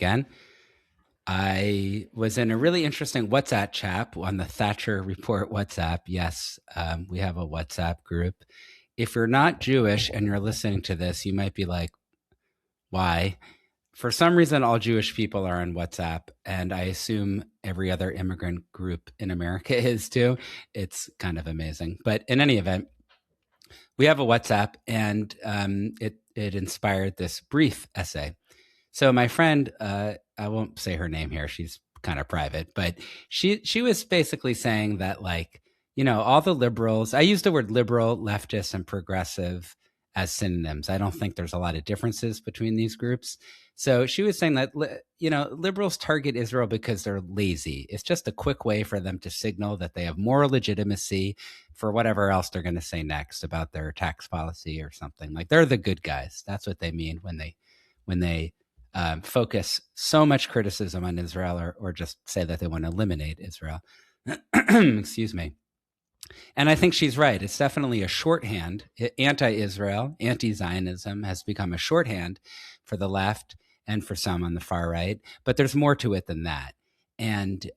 again. I was in a really interesting WhatsApp chat on the Thatcher Report WhatsApp. Yes, we have a WhatsApp group. If you're not Jewish and you're listening to this, you might be like, why? For some reason, all Jewish people are on WhatsApp, and I assume every other immigrant group in America is too. It's kind of amazing. But in any event, we have a WhatsApp, and it inspired this brief essay. So my friend, I won't say her name here. She's kind of private, but she was basically saying that, like, all the liberals. I use the word liberal, leftist, and progressive as synonyms. I don't think there's a lot of differences between these groups. So she was saying that liberals target Israel because they're lazy. It's just a quick way for them to signal that they have moral legitimacy for whatever else they're going to say next about their tax policy or something. Like, they're the good guys. That's what they mean when they focus so much criticism on Israel, or just say that they want to eliminate Israel. Excuse me. And I think she's right. It's definitely a shorthand. Anti-Israel, anti-Zionism has become a shorthand for the left and for some on the far right. But there's more to it than that. And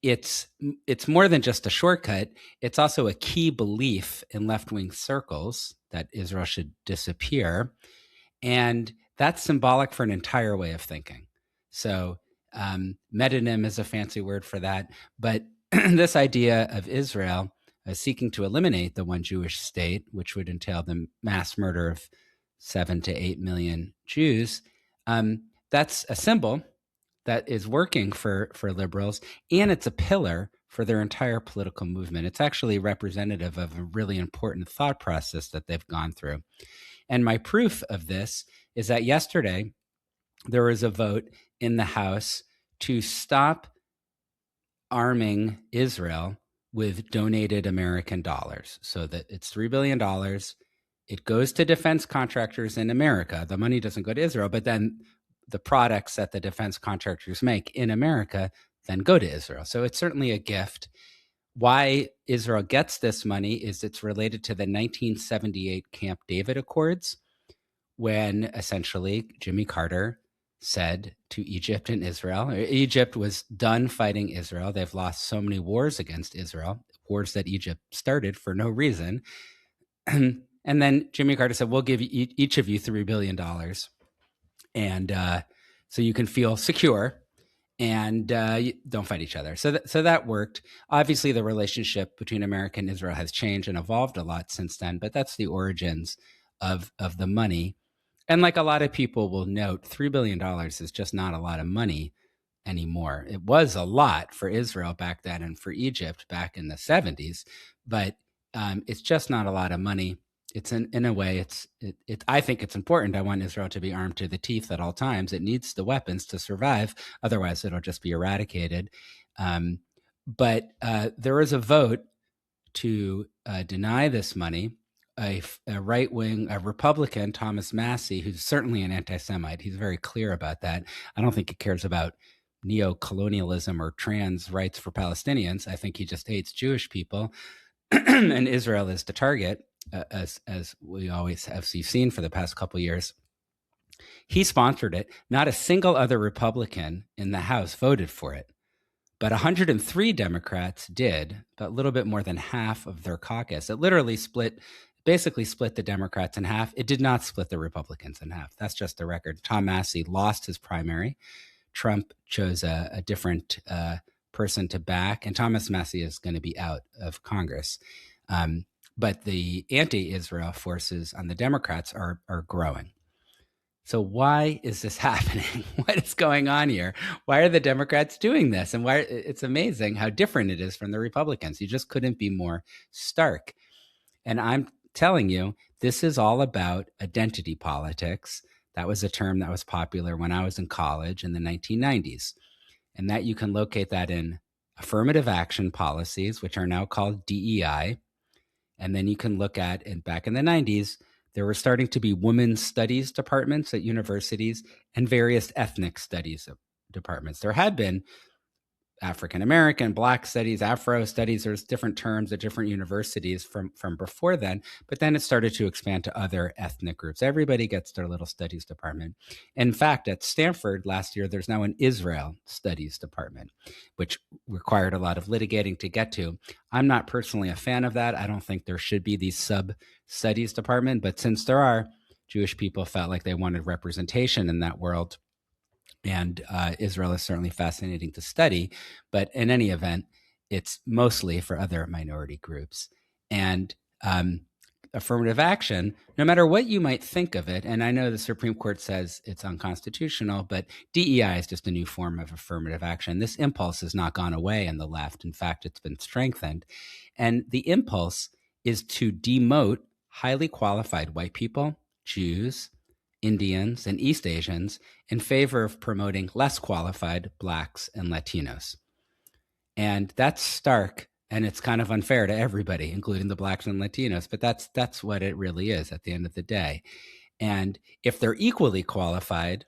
it's more than just a shortcut. It's also a key belief in left-wing circles that Israel should disappear. And that's symbolic for an entire way of thinking. So metonym is a fancy word for that. But this idea of Israel seeking to eliminate the one Jewish state, which would entail the mass murder of 7 to 8 million Jews, that's a symbol that is working for liberals, and it's a pillar for their entire political movement. It's actually representative of a really important thought process that they've gone through. And my proof of this is that yesterday there was a vote in the House to stop arming Israel with donated American dollars. So that it's $3 billion. It goes to defense contractors in America. The money doesn't go to Israel, but then the products that the defense contractors make in America then go to Israel. So it's certainly a gift. Why Israel gets this money is it's related to the 1978 Camp David Accords, when essentially Jimmy Carter said to Egypt and Israel, Egypt was done fighting Israel. They've lost so many wars against Israel, wars that Egypt started for no reason. And then Jimmy Carter said, we'll give each of you $3 billion. And so you can feel secure and don't fight each other. So that worked. Obviously, the relationship between America and Israel has changed and evolved a lot since then, but that's the origins of the money. And like a lot of people will note, $3 billion is just not a lot of money anymore. It was a lot for Israel back then and for Egypt back in the 70s, but it's just not a lot of money. It's in a way, I think it's important. I want Israel to be armed to the teeth at all times. It needs the weapons to survive. Otherwise, it'll just be eradicated. But there was a vote to deny this money. A right-wing, a Republican, Thomas Massie, who's certainly an anti-Semite. He's very clear about that. I don't think he cares about neo-colonialism or trans rights for Palestinians. I think he just hates Jewish people. And Israel is the target, as we always have seen for the past couple of years. He sponsored it. Not a single other Republican in the House voted for it. But 103 Democrats did, but a little bit more than half of their caucus. It literally basically split the Democrats in half. It did not split the Republicans in half. That's just the record. Tom Massie lost his primary. Trump chose a different person to back, and Thomas Massie is going to be out of Congress. But the anti-Israel forces on the Democrats are growing. So why is this happening? What is going on here? Why are the Democrats doing this? And why? It's amazing how different it is from the Republicans. You just couldn't be more stark. And I'm telling you, this is all about identity politics. That was a term that was popular when I was in college in the 1990s. And that you can locate that in affirmative action policies, which are now called DEI. And then you can look at, and back in the 90s, there were starting to be women's studies departments at universities and various ethnic studies departments. There had been African American, Black studies, Afro studies. There's different terms at different universities from before then, but then it started to expand to other ethnic groups. Everybody gets their little studies department. In fact, at Stanford last year, there's now an Israel studies department, which required a lot of litigating to get to. I'm not personally a fan of that. I don't think there should be these sub studies department, but since there are, Jewish people felt like they wanted representation in that world. And Israel is certainly fascinating to study. But in any event, it's mostly for other minority groups. And affirmative action, no matter what you might think of it, and I know the Supreme Court says it's unconstitutional, but DEI is just a new form of affirmative action. This impulse has not gone away in the left. In fact, it's been strengthened. And the impulse is to demote highly qualified white people, Jews, Indians, and East Asians in favor of promoting less qualified Blacks and Latinos. And that's stark, and it's kind of unfair to everybody, including the Blacks and Latinos, but that's what it really is at the end of the day. And if they're equally qualified,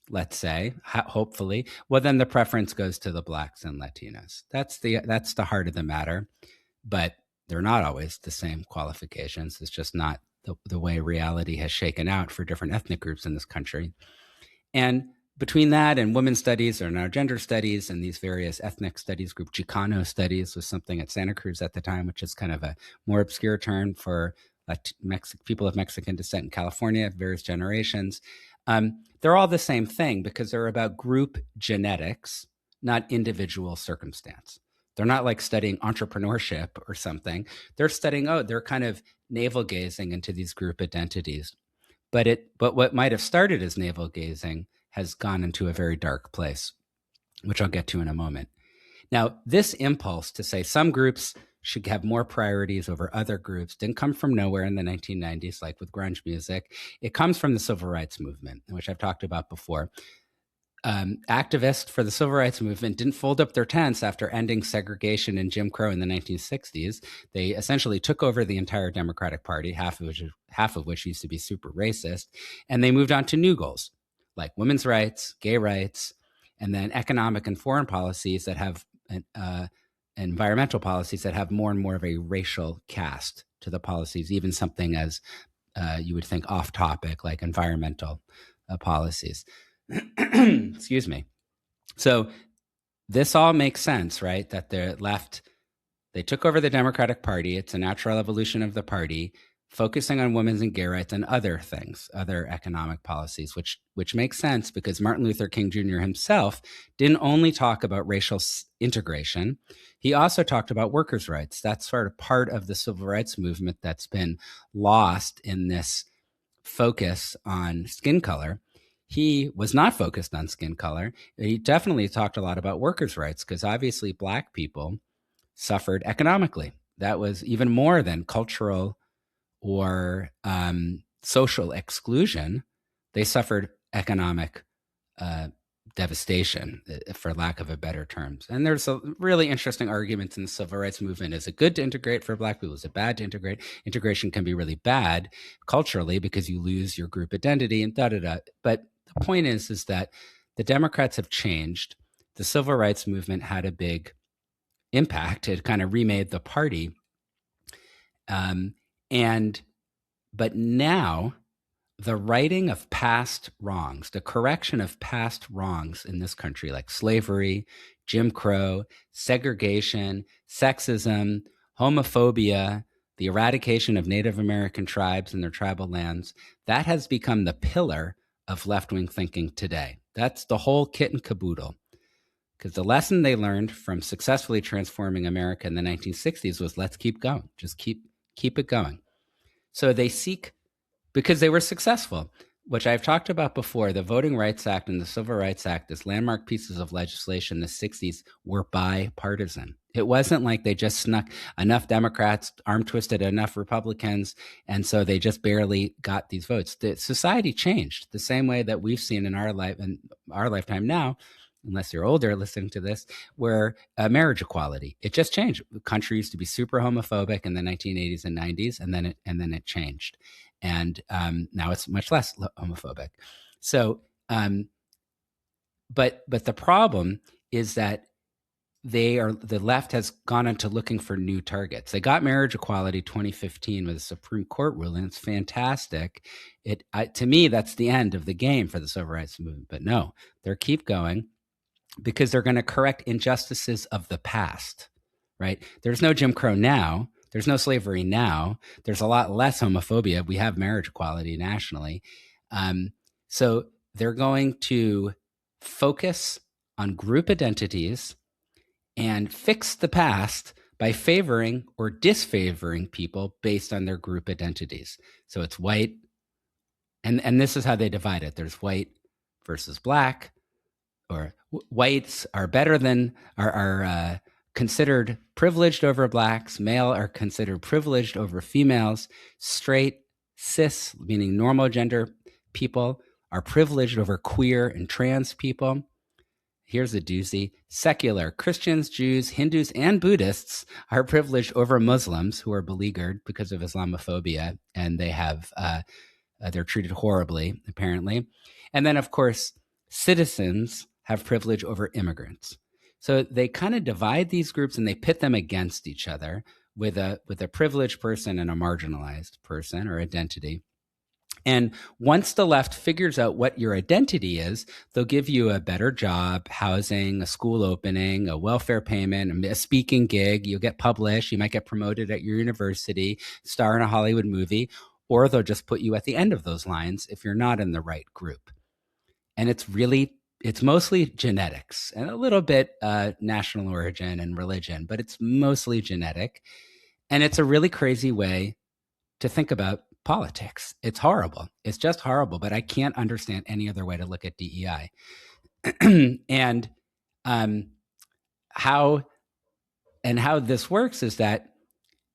let's say, hopefully, well, then the preference goes to the Blacks and Latinos. That's the heart of the matter, but they're not always the same qualifications. It's just not the way reality has shaken out for different ethnic groups in this country. And between that and women's studies or now gender studies and these various ethnic studies group, Chicano studies was something at Santa Cruz at the time, which is kind of a more obscure term for people of Mexican descent in California, various generations. They're all the same thing because they're about group genetics, not individual circumstance. They're not like studying entrepreneurship or something. They're studying, they're kind of navel gazing into these group identities. But what might have started as navel gazing has gone into a very dark place, which I'll get to in a moment. Now, this impulse to say some groups should have more priorities over other groups didn't come from nowhere in the 1990s, like with grunge music. It comes from the civil rights movement, which I've talked about before. Activists for the civil rights movement didn't fold up their tents after ending segregation and Jim Crow in the 1960s. They essentially took over the entire Democratic Party, half of which used to be super racist, and they moved on to new goals like women's rights, gay rights, and then economic and foreign policies that have environmental policies that have more and more of a racial cast to the policies, even something as you would think off topic like environmental policies. Excuse me. So this all makes sense, right? That the left, they took over the Democratic Party. It's a natural evolution of the party, focusing on women's and gay rights and other things, other economic policies, which makes sense because Martin Luther King Jr. himself didn't only talk about racial integration. He also talked about workers' rights. That's sort of part of the civil rights movement that's been lost in this focus on skin color. He was not focused on skin color. He definitely talked a lot about workers' rights because obviously Black people suffered economically. That was even more than cultural or social exclusion. They suffered economic devastation, for lack of a better terms. And there's a really interesting arguments in the civil rights movement. Is it good to integrate for Black people? Is it bad to integrate? Integration can be really bad culturally because you lose your group identity and da-da-da. But the point is that the Democrats have changed. The civil rights movement had a big impact. It kind of remade the party. But now the righting of past wrongs, the correction of past wrongs in this country, like slavery, Jim Crow, segregation, sexism, homophobia, the eradication of Native American tribes and their tribal lands, that has become the pillar of left-wing thinking today. That's the whole kit and caboodle. Because the lesson they learned from successfully transforming America in the 1960s was let's keep going. Just keep it going. So they seek, because they were successful, which I've talked about before, the Voting Rights Act and the Civil Rights Act, as landmark pieces of legislation in the 60s, were bipartisan. It wasn't like they just snuck enough Democrats, arm twisted enough Republicans, and so they just barely got these votes. The society changed the same way that we've seen in our lifetime now, unless you're older listening to this, where marriage equality, it just changed. The country used to be super homophobic in the 1980s and 90s, and then it changed. And now it's much less homophobic. So, but the problem is that the left has gone into looking for new targets. They got marriage equality 2015 with a Supreme Court ruling. It's fantastic. To me, that's the end of the game for the civil rights movement. But no, they're keep going because they're going to correct injustices of the past, right? There's no Jim Crow now. There's no slavery now. There's a lot less homophobia. We have marriage equality nationally. So they're going to focus on group identities and fix the past by favoring or disfavoring people based on their group identities. So it's white, and this is how they divide it. There's white versus black, or whites are better than are considered privileged over blacks. Male are considered privileged over females. Straight, cis, meaning normal gender people, are privileged over queer and trans people. Here's a doozy. Secular Christians, Jews, Hindus, and Buddhists are privileged over Muslims who are beleaguered because of Islamophobia, and they're treated horribly, apparently. And then, of course, citizens have privilege over immigrants. So they kind of divide these groups and they pit them against each other with a privileged person and a marginalized person or identity. And once the left figures out what your identity is, they'll give you a better job, housing, a school opening, a welfare payment, a speaking gig. You'll get published. You might get promoted at your university, star in a Hollywood movie, or they'll just put you at the end of those lines if you're not in the right group. And it's mostly genetics and a little bit national origin and religion, but it's mostly genetic. And it's a really crazy way to think about politics. It's horrible. It's just horrible, but I can't understand any other way to look at DEI. And how this works is that,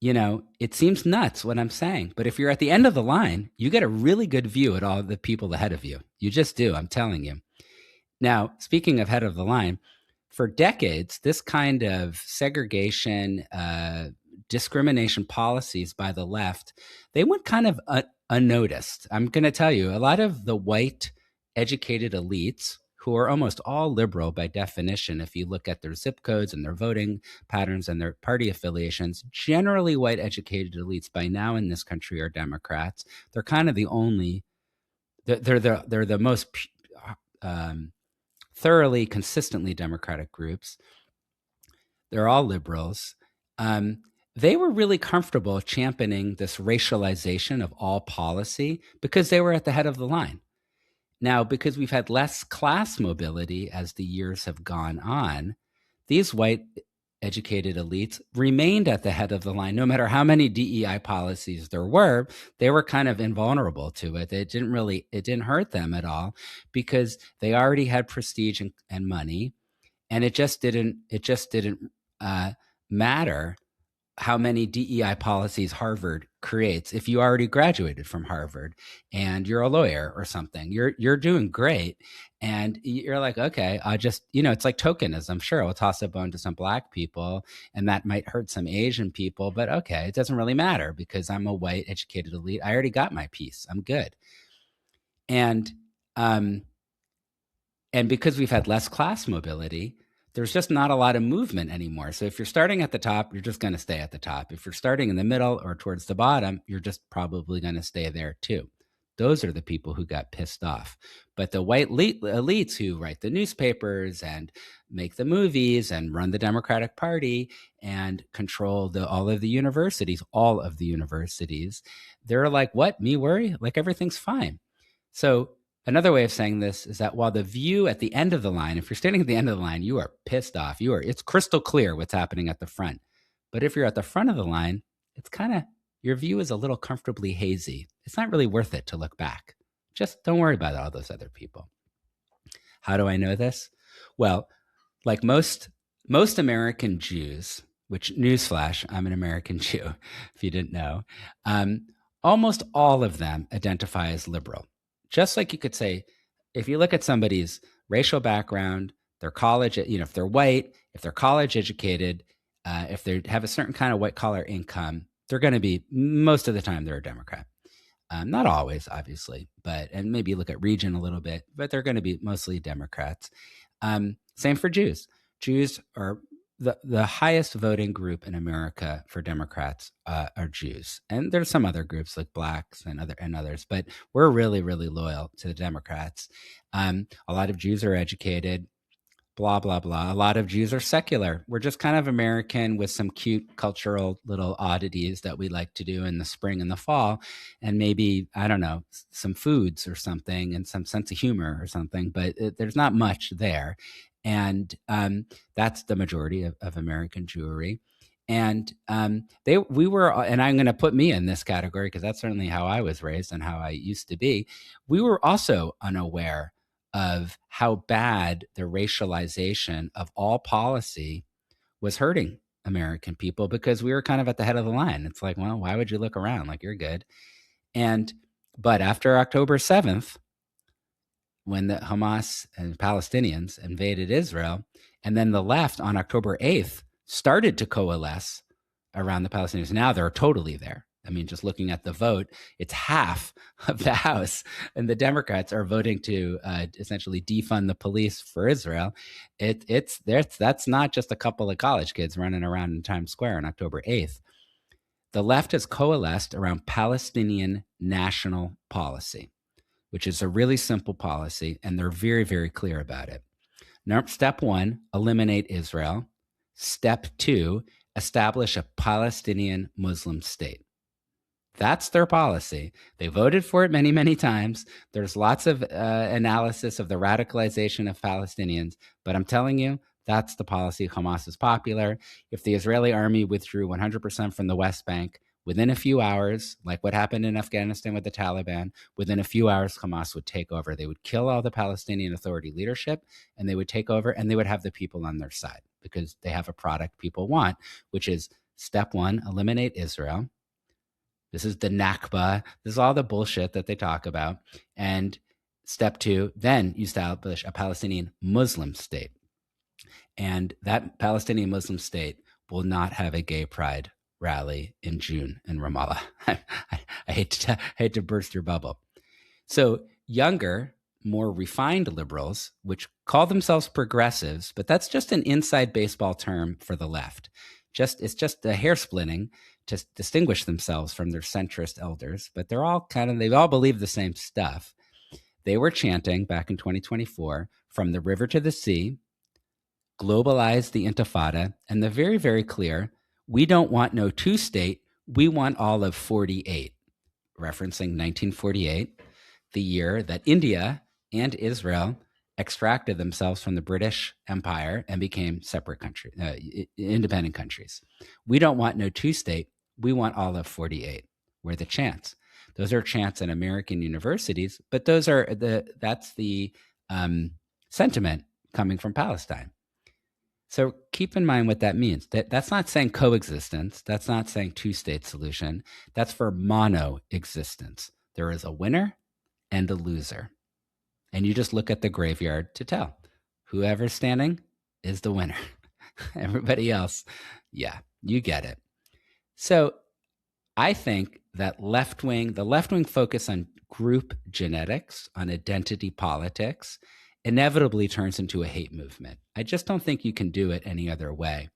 it seems nuts what I'm saying, but if you're at the end of the line, you get a really good view at all the people ahead of you. You just do, I'm telling you. Now, speaking of head of the line, for decades, this kind of segregation, discrimination policies by the left, they went kind of unnoticed. I'm going to tell you, a lot of the white educated elites, who are almost all liberal by definition, if you look at their zip codes and their voting patterns and their party affiliations, generally white educated elites by now in this country are Democrats. They're kind of the only, they're the most thoroughly, consistently Democratic groups. They're all liberals. They were really comfortable championing this racialization of all policy because they were at the head of the line. Now, because we've had less class mobility as the years have gone on, these white educated elites remained at the head of the line. No matter how many DEI policies there were, they were kind of invulnerable to it. It didn't hurt them at all because they already had prestige and money. And it just didn't matter how many DEI policies Harvard creates. If you already graduated from Harvard and you're a lawyer or something, you're doing great. And you're like, okay, I just, it's like tokenism. Sure, I'll toss a bone to some black people and that might hurt some Asian people, but okay, it doesn't really matter because I'm a white educated elite. I already got my piece. I'm good. And because we've had less class mobility, there's just not a lot of movement anymore. So if you're starting at the top, you're just going to stay at the top. If you're starting in the middle or towards the bottom, you're just probably going to stay there too. Those are the people who got pissed off. But the white elites who write the newspapers and make the movies and run the Democratic Party and control all of the universities, they're like, what? Me worry? Like everything's fine. So another way of saying this is that while the view at the end of the line, if you're standing at the end of the line, you are pissed off. It's crystal clear what's happening at the front. But if you're at the front of the line, it's kind of, your view is a little comfortably hazy. It's not really worth it to look back. Just don't worry about all those other people. How do I know this? Well, like most American Jews, which newsflash, I'm an American Jew, if you didn't know, almost all of them identify as liberal. Just like you could say, if you look at somebody's racial background, their college, if they're white, if they're college educated, if they have a certain kind of white collar income, they're going to be, most of the time, they're a Democrat. Not always, obviously, and maybe look at region a little bit, but they're going to be mostly Democrats. Same for Jews. Jews are the highest voting group in America for Democrats are Jews, and there's some other groups like blacks and others, but we're really really loyal to the Democrats. A lot of Jews are educated, blah blah blah. A lot of Jews are secular. We're just kind of American with some cute cultural little oddities that we like to do in the spring and the fall, and maybe, I don't know, some foods or something, and some sense of humor or something. But there's not much there, and that's the majority of American Jewry. And we were, and I'm going to put me in this category because that's certainly how I was raised and how I used to be. We were also unaware of how bad the racialization of all policy was hurting American people, because we were kind of at the head of the line. It's like, well, why would you look around? Like, you're good. But after October 7th, when the Hamas and Palestinians invaded Israel, and then the left on October 8th started to coalesce around the Palestinians, now they're totally there. I mean, just looking at the vote, it's half of the House, and the Democrats are voting to essentially defund the police for Israel. That's not just a couple of college kids running around in Times Square on October 8th. The left has coalesced around Palestinian national policy, which is a really simple policy, and they're very, very clear about it. Step 1, eliminate Israel. Step 2, establish a Palestinian Muslim state. That's their policy. They voted for it many, many times. There's lots of analysis of the radicalization of Palestinians, but I'm telling you, that's the policy. Hamas is popular. If the Israeli army withdrew 100% from the West Bank, within a few hours, like what happened in Afghanistan with the Taliban, within a few hours, Hamas would take over. They would kill all the Palestinian Authority leadership, and they would take over, and they would have the people on their side, because they have a product people want, which is step 1, eliminate Israel. This is the Nakba. This is all the bullshit that they talk about. And step 2, then you establish a Palestinian Muslim state. And that Palestinian Muslim state will not have a gay pride rally in June in Ramallah. I hate to burst your bubble. So younger, more refined liberals, which call themselves progressives, but that's just an inside baseball term for the left. It's just a hair splitting to distinguish themselves from their centrist elders, but they all believe the same stuff. They were chanting back in 2024, from the river to the sea, globalize the Intifada, and they're very, very clear, we don't want no two-state, we want all of 48, referencing 1948, the year that India and Israel extracted themselves from the British Empire and became separate countries, independent countries. We don't want no two-state, we want all of 48, were the chants. Those are chants in American universities, but that's the sentiment coming from Palestine. So keep in mind what that means. That's not saying coexistence. That's not saying two-state solution. That's for mono-existence. There is a winner and a loser. And you just look at the graveyard to tell. Whoever's standing is the winner. Everybody else, yeah, you get it. So I think that the left-wing focus on group genetics, on identity politics, inevitably turns into a hate movement. I just don't think you can do it any other way.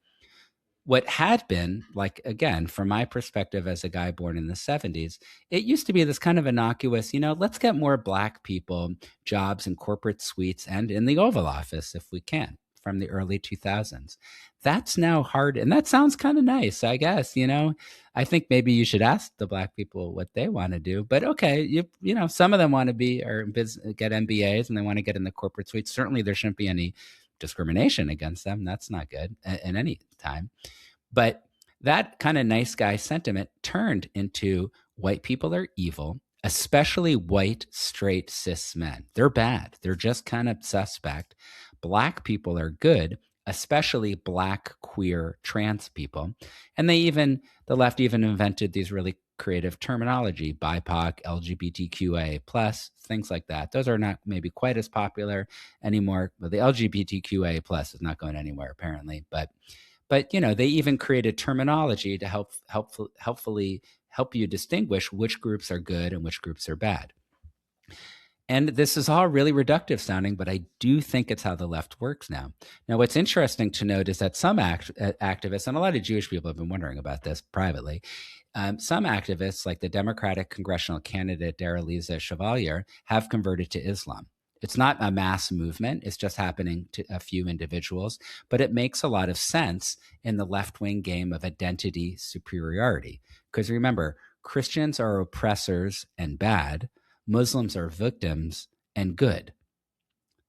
What had been, like, again, from my perspective as a guy born in the 70s, it used to be this kind of innocuous, let's get more Black people jobs in corporate suites and in the Oval Office if we can, from the early 2000s. That's now hard, and that sounds kind of nice, I guess. I think maybe you should ask the Black people what they want to do. But okay, some of them want to get MBAs and they want to get in the corporate suite. Certainly, there shouldn't be any discrimination against them. That's not good at any time. But that kind of nice guy sentiment turned into white people are evil, especially white, straight, cis men. They're bad. They're just kind of suspect. Black people are good, especially Black, queer, trans people. And the left even invented these really creative terminology, BIPOC, LGBTQA+, things like that. Those are not maybe quite as popular anymore, but the LGBTQA+ is not going anywhere apparently. But they even created terminology to helpfully help you distinguish which groups are good and which groups are bad. And this is all really reductive sounding, but I do think it's how the left works now. Now, what's interesting to note is that some activists, and a lot of Jewish people have been wondering about this privately, some activists, like the Democratic congressional candidate Daraliza Chevalier, have converted to Islam. It's not a mass movement. It's just happening to a few individuals, but it makes a lot of sense in the left-wing game of identity superiority. Because remember, Christians are oppressors and bad. Muslims are victims and good.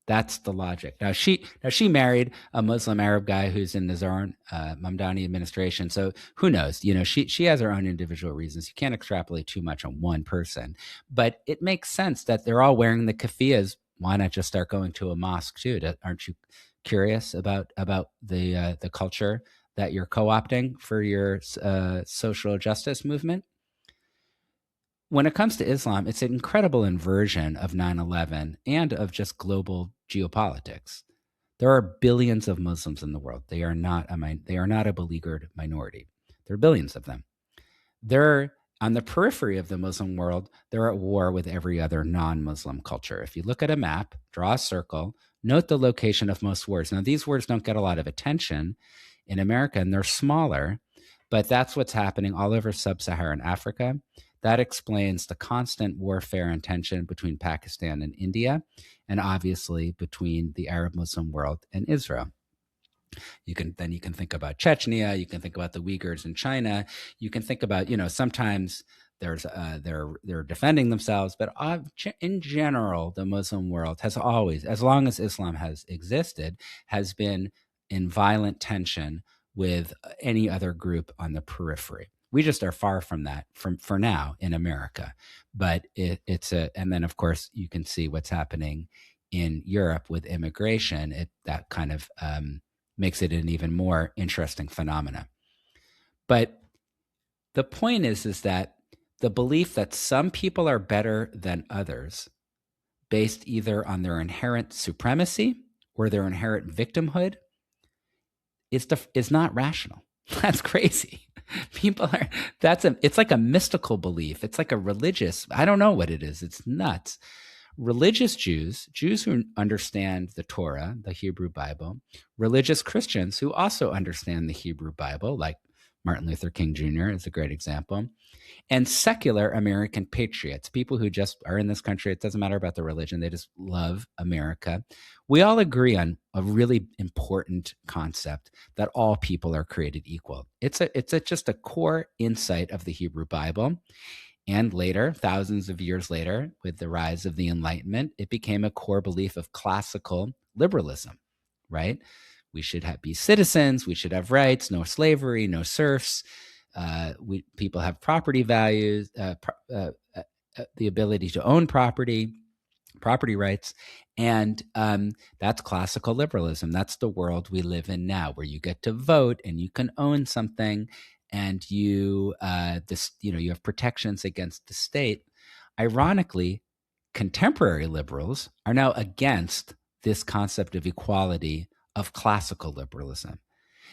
That's the logic. Now she married a Muslim Arab guy who's in the Zohran Mamdani administration. So who knows? She has her own individual reasons. You can't extrapolate too much on one person, but it makes sense that they're all wearing the keffiyehs. Why not just start going to a mosque too? Aren't you curious about the culture that you're co-opting for your social justice movement? When it comes to Islam, it's an incredible inversion of 9/11 and of just global geopolitics. There are billions of Muslims in the world. They are not a beleaguered minority. There are billions of them. They're on the periphery of the Muslim world. They're at war with every other non-Muslim culture. If you look at a map, draw a circle, note the location of most wars. Now, these wars don't get a lot of attention in America, and they're smaller, but that's what's happening all over sub-Saharan Africa. That explains the constant warfare and tension between Pakistan and India, and obviously between the Arab Muslim world and Israel. You can think about Chechnya. You can think about the Uyghurs in China. You can think about, sometimes they're defending themselves, but in general, the Muslim world has always, as long as Islam has existed, has been in violent tension with any other group on the periphery. We just are far from that for now in America, but and then of course you can see what's happening in Europe with immigration. That kind of makes it an even more interesting phenomena. But the point is that the belief that some people are better than others, based either on their inherent supremacy or their inherent victimhood, is not rational. That's crazy. It's like a mystical belief. It's like a religious, I don't know what it is. It's nuts. Religious Jews who understand the Torah, the Hebrew Bible, religious Christians who also understand the Hebrew Bible, like Martin Luther King Jr. is a great example, and secular American patriots, people who just are in this country. It doesn't matter about the religion. They just love America. We all agree on a really important concept that all people are created equal. It's just a core insight of the Hebrew Bible. And later, thousands of years later, with the rise of the Enlightenment, it became a core belief of classical liberalism, right? We should be citizens. We should have rights, no slavery, no serfs. People have property values, the ability to own property rights. And that's classical liberalism. That's the world we live in now, where you get to vote and you can own something, and you have protections against the state. Ironically, contemporary liberals are now against this concept of equality of classical liberalism.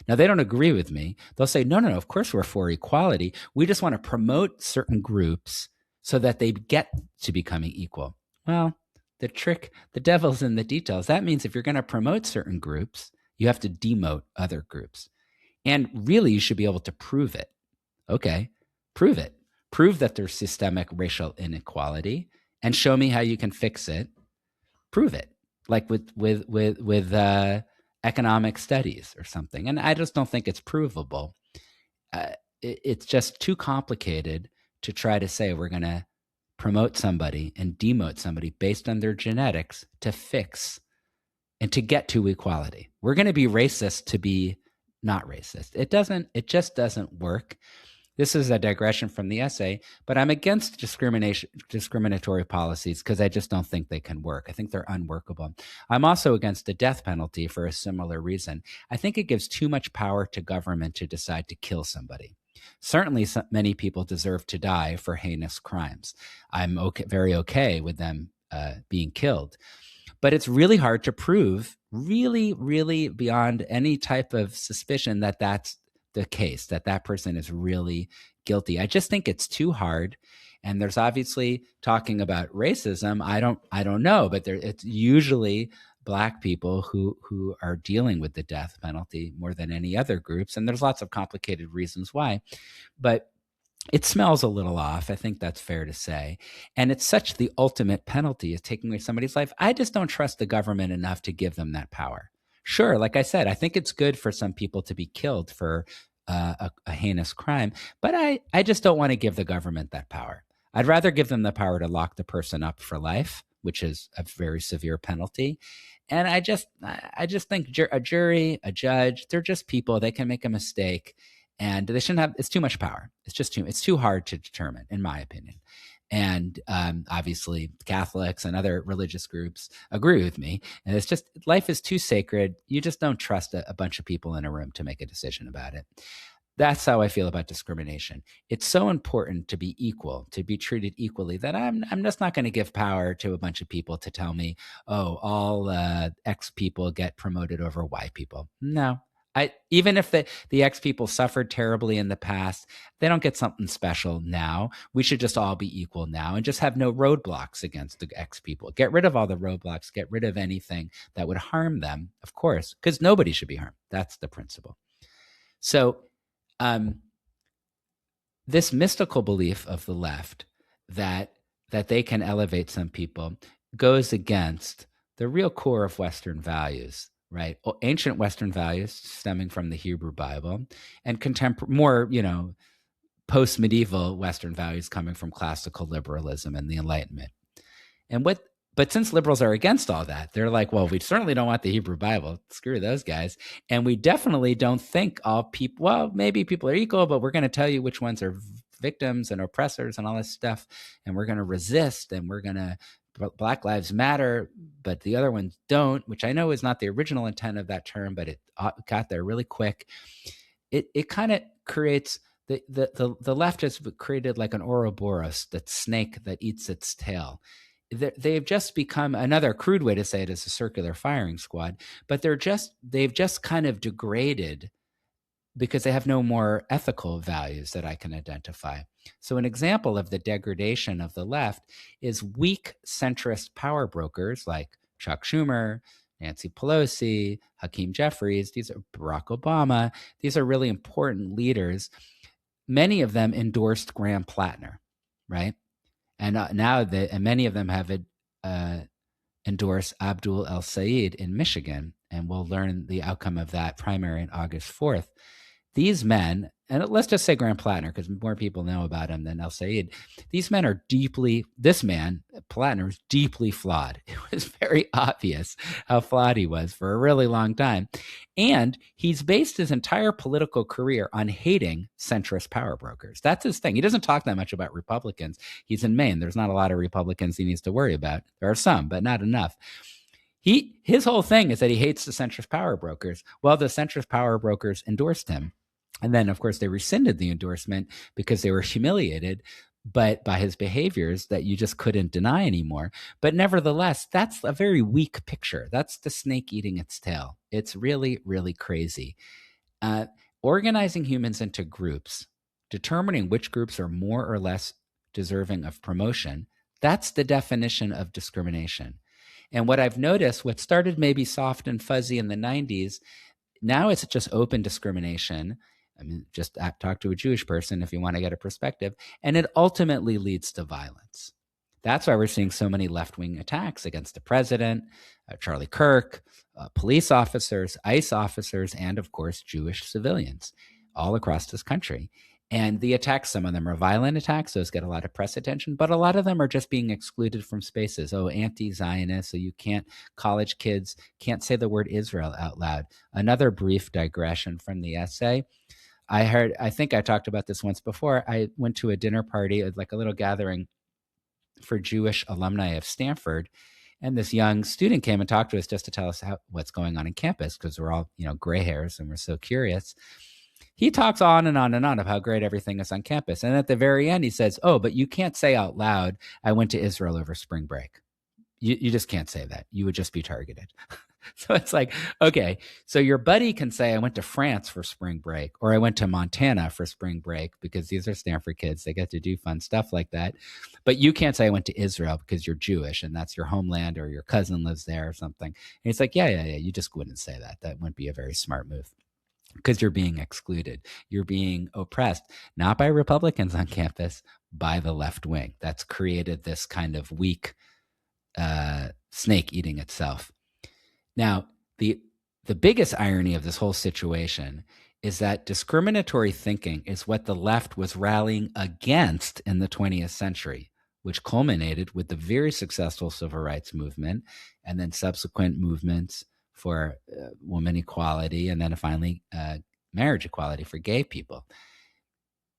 Now, they don't agree with me. They'll say, no, of course we're for equality. We just want to promote certain groups so that they get to becoming equal. Well, the devil's in the details. That means if you're going to promote certain groups, you have to demote other groups. And really, you should be able to prove it. Okay, prove it. Prove that there's systemic racial inequality and show me how you can fix it. Prove it, like with economic studies or something. And I just don't think it's provable. It's just too complicated to try to say we're going to promote somebody and demote somebody based on their genetics to fix and to get to equality. We're going to be racist to be not racist. It just doesn't work. This is a digression from the essay, but I'm against discriminatory policies because I just don't think they can work. I think they're unworkable. I'm also against the death penalty for a similar reason. I think it gives too much power to government to decide to kill somebody. Certainly, many people deserve to die for heinous crimes. I'm very okay with them being killed. But it's really hard to prove, really, really beyond any type of suspicion, that that's the case, that person is really guilty. I just think it's too hard. And there's obviously talking about racism. I don't know, but it's usually Black people who are dealing with the death penalty more than any other groups. And there's lots of complicated reasons why. But it smells a little off. I think that's fair to say. And it's such the ultimate penalty is taking away somebody's life. I just don't trust the government enough to give them that power. Sure, like I said, I think it's good for some people to be killed for a heinous crime, but I just don't want to give the government that power. I'd rather give them the power to lock the person up for life, which is a very severe penalty. And I just think a jury, a judge, they're just people. They can make a mistake. And they shouldn't have, it's too much power. It's too hard to determine, in my opinion. And obviously Catholics and other religious groups agree with me. And it's just, life is too sacred. You just don't trust a bunch of people in a room to make a decision about it. That's how I feel about discrimination. It's so important to be equal, to be treated equally, that I'm just not going to give power to a bunch of people to tell me, oh, all X people get promoted over Y people. No. Even if the X people suffered terribly in the past, they don't get something special now. We should just all be equal now and just have no roadblocks against the X people. Get rid of all the roadblocks, get rid of anything that would harm them, of course, because nobody should be harmed. That's the principle. So this mystical belief of the left that they can elevate some people goes against the real core of Western values. Right, ancient Western values stemming from the Hebrew Bible, and more, post-medieval Western values coming from classical liberalism and the Enlightenment. But since liberals are against all that, they're like, well, we certainly don't want the Hebrew Bible. Screw those guys. And we definitely don't think all people, well, maybe people are equal, but we're going to tell you which ones are victims and oppressors and all this stuff. And we're going to resist, and we're going to Black Lives Matter, but the other ones don't, which I know is not the original intent of that term, but it got there really quick. It kind of creates the left has created like an Ouroboros, that snake that eats its tail. They've just become, another crude way to say it is a circular firing squad, but they've just kind of degraded because they have no more ethical values that I can identify. So an example of the degradation of the left is weak centrist power brokers like Chuck Schumer, Nancy Pelosi, Hakeem Jeffries, these are Barack Obama. These are really important leaders. Many of them endorsed Graham Plattner, right? And now many of them have endorsed Abdul El-Sayed in Michigan, and we'll learn the outcome of that primary on August 4th. These men, and let's just say Graham Plattner, because more people know about him than El-Sayed. This man, Plattner, was deeply flawed. It was very obvious how flawed he was for a really long time. And he's based his entire political career on hating centrist power brokers. That's his thing. He doesn't talk that much about Republicans. He's in Maine. There's not a lot of Republicans he needs to worry about. There are some, but not enough. His whole thing is that he hates the centrist power brokers. Well, the centrist power brokers endorsed him. And then, of course, they rescinded the endorsement because they were humiliated by his behaviors that you just couldn't deny anymore. But nevertheless, that's a very weak picture. That's the snake eating its tail. It's really, really crazy. Organizing humans into groups, determining which groups are more or less deserving of promotion, that's the definition of discrimination. And what I've noticed, what started maybe soft and fuzzy in the 90s, now it's just open discrimination. I mean, just talk to a Jewish person if you want to get a perspective. And it ultimately leads to violence. That's why we're seeing so many left-wing attacks against the president, Charlie Kirk, police officers, ICE officers, and of course, Jewish civilians all across this country. And the attacks, some of them are violent attacks, those get a lot of press attention, but a lot of them are just being excluded from spaces. Oh, anti-Zionist, so college kids can't say the word Israel out loud. Another brief digression from the essay. I think I talked about this once before. I went to a dinner party, like a little gathering for Jewish alumni of Stanford. And this young student came and talked to us just to tell us what's going on in campus, because we're all, gray hairs and we're so curious. He talks on and on and on of how great everything is on campus. And at the very end, he says, oh, but you can't say out loud, I went to Israel over spring break. You just can't say that. You would just be targeted. So it's like, okay, so your buddy can say, I went to France for spring break, or I went to Montana for spring break, because these are Stanford kids. They get to do fun stuff like that. But you can't say I went to Israel because you're Jewish and that's your homeland, or your cousin lives there or something. And it's like, yeah. You just wouldn't say that. That wouldn't be a very smart move, because you're being excluded. You're being oppressed, not by Republicans on campus, by the left wing. That's created this kind of weak snake eating itself. Now, the biggest irony of this whole situation is that discriminatory thinking is what the left was rallying against in the 20th century, which culminated with the very successful civil rights movement and then subsequent movements for women equality, and then finally marriage equality for gay people.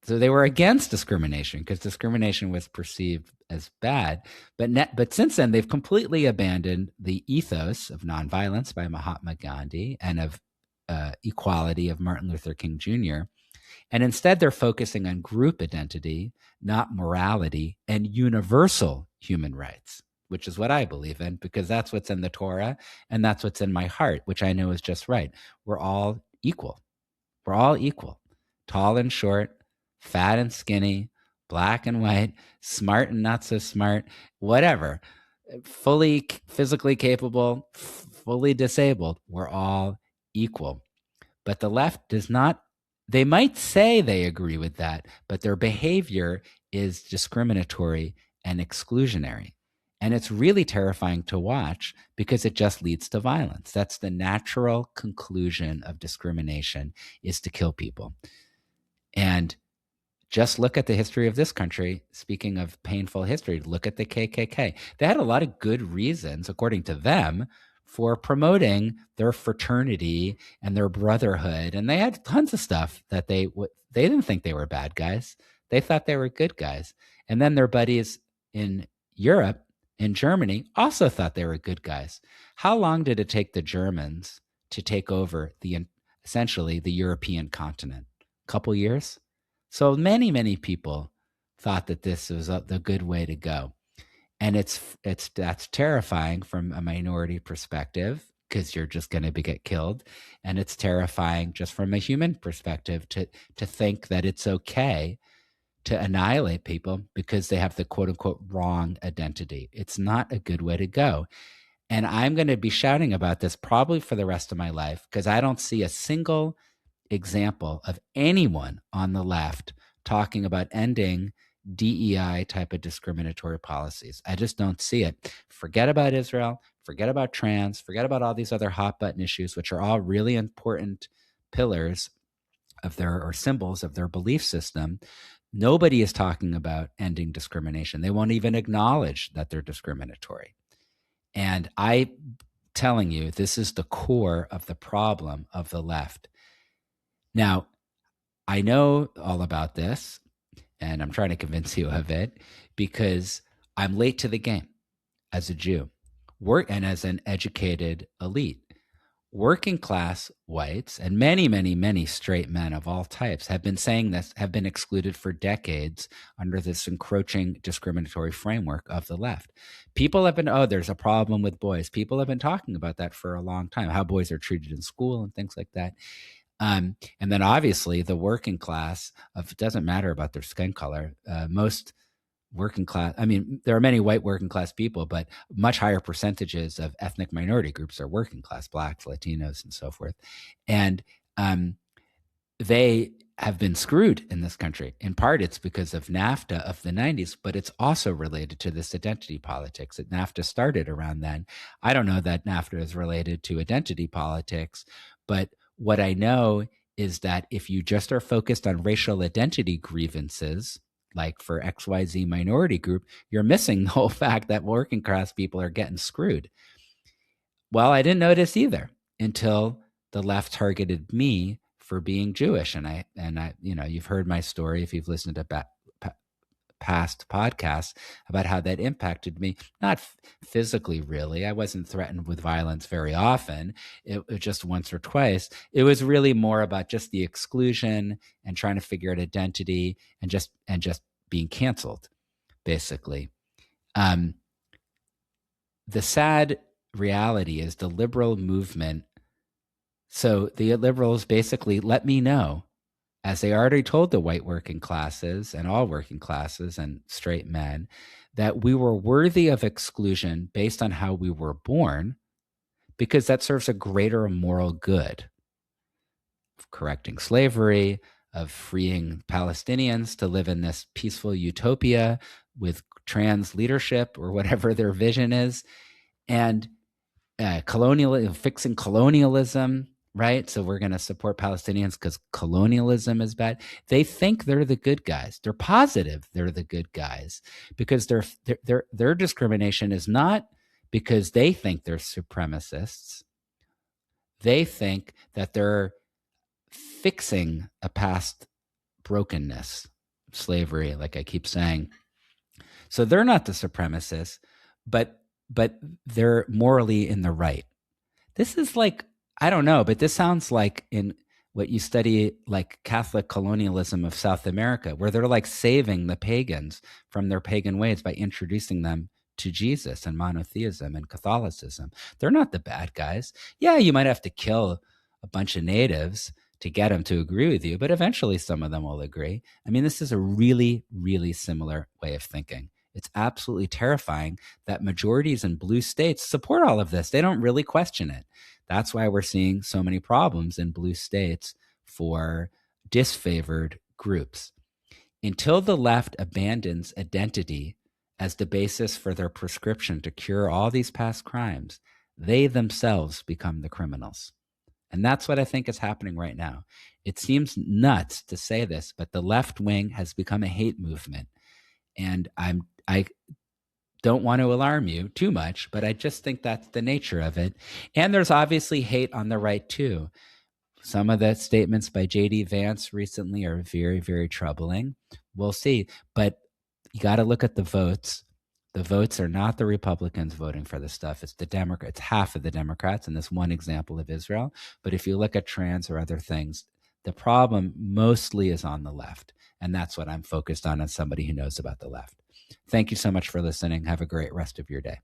So they were against discrimination because discrimination was perceived as bad. But since then, they've completely abandoned the ethos of nonviolence by Mahatma Gandhi and of equality of Martin Luther King Jr. And instead, they're focusing on group identity, not morality, and universal human rights, which is what I believe in, because that's what's in the Torah and that's what's in my heart, which I know is just right. We're all equal. We're all equal, tall and short, fat and skinny, black and white, smart and not so smart, whatever, fully physically capable, fully disabled. We're all equal. But the left does not, they might say they agree with that, but their behavior is discriminatory and exclusionary. And it's really terrifying to watch because it just leads to violence. That's the natural conclusion of discrimination, is to kill people. And just look at the history of this country. Speaking of painful history, look at the KKK. They had a lot of good reasons, according to them, for promoting their fraternity and their brotherhood. And they had tons of stuff that they didn't think they were bad guys. They thought they were good guys. And then their buddies in Europe, in Germany, also thought they were good guys. How long did it take the Germans to take over essentially the European continent? A couple years? So many, many people thought that this was the good way to go. And that's terrifying from a minority perspective, because you're just going to get killed. And it's terrifying just from a human perspective to think that it's okay to annihilate people because they have the quote unquote wrong identity. It's not a good way to go. And I'm going to be shouting about this probably for the rest of my life, because I don't see a single example of anyone on the left talking about ending DEI type of discriminatory policies. I just don't see it. Forget about Israel, forget about trans, forget about all these other hot button issues, which are all really important pillars of or symbols of their belief system. Nobody is talking about ending discrimination. They won't even acknowledge that they're discriminatory. And I'm telling you, this is the core of the problem of the left. Now, I know all about this, and I'm trying to convince you of it, because I'm late to the game as a Jew, and as an educated elite. Working class whites and many, many, many straight men of all types have been saying this, have been excluded for decades under this encroaching discriminatory framework of the left. People have been, there's a problem with boys. People have been talking about that for a long time, how boys are treated in school and things like that. And then obviously the working class, it doesn't matter about their skin color. Most working class, I mean, there are many white working class people, but much higher percentages of ethnic minority groups are working class, Blacks, Latinos, and so forth. And they have been screwed in this country. In part, it's because of NAFTA of the 90s, but it's also related to this identity politics. That NAFTA started around then. I don't know that NAFTA is related to identity politics, but what I know is that if you just are focused on racial identity grievances, like for XYZ minority group, you're missing the whole fact that working class people are getting screwed. Well, I didn't notice either until the left targeted me for being Jewish. And I, you've heard my story if you've listened to past podcasts about how that impacted me. Not physically, really. I wasn't threatened with violence very often. It just once or twice. It was really more about just the exclusion and trying to figure out identity and just being canceled, basically. The sad reality is the liberal movement. So the liberals basically let me know, as they already told the white working classes and all working classes and straight men, that we were worthy of exclusion based on how we were born, because that serves a greater moral good of correcting slavery, of freeing Palestinians to live in this peaceful utopia with trans leadership or whatever their vision is, and fixing colonialism, right? So we're going to support Palestinians because colonialism is bad. They think they're the good guys. They're positive they're the good guys because their discrimination is not because they think they're supremacists. They think that they're fixing a past brokenness, slavery, like I keep saying. So they're not the supremacists, but they're morally in the right. This is like, I don't know, but this sounds like in what you study, like Catholic colonialism of South America, where they're like saving the pagans from their pagan ways by introducing them to Jesus and monotheism and Catholicism. They're not the bad guys. Yeah, you might have to kill a bunch of natives to get them to agree with you, but eventually some of them will agree. I mean, this is a really, really similar way of thinking. It's absolutely terrifying that majorities in blue states support all of this. They don't really question it. That's why we're seeing so many problems in blue states for disfavored groups. Until the left abandons identity as the basis for their prescription to cure all these past crimes, they themselves become the criminals. And that's what I think is happening right now. It seems nuts to say this, but the left wing has become a hate movement. And I don't want to alarm you too much, but I just think that's the nature of it. And there's obviously hate on the right too. Some of the statements by J.D. Vance recently are very, very troubling. We'll see. But you got to look at the votes. The votes are not the Republicans voting for this stuff. It's the Democrats. It's half of the Democrats in this one example of Israel. But if you look at trans or other things, the problem mostly is on the left. And that's what I'm focused on as somebody who knows about the left. Thank you so much for listening. Have a great rest of your day.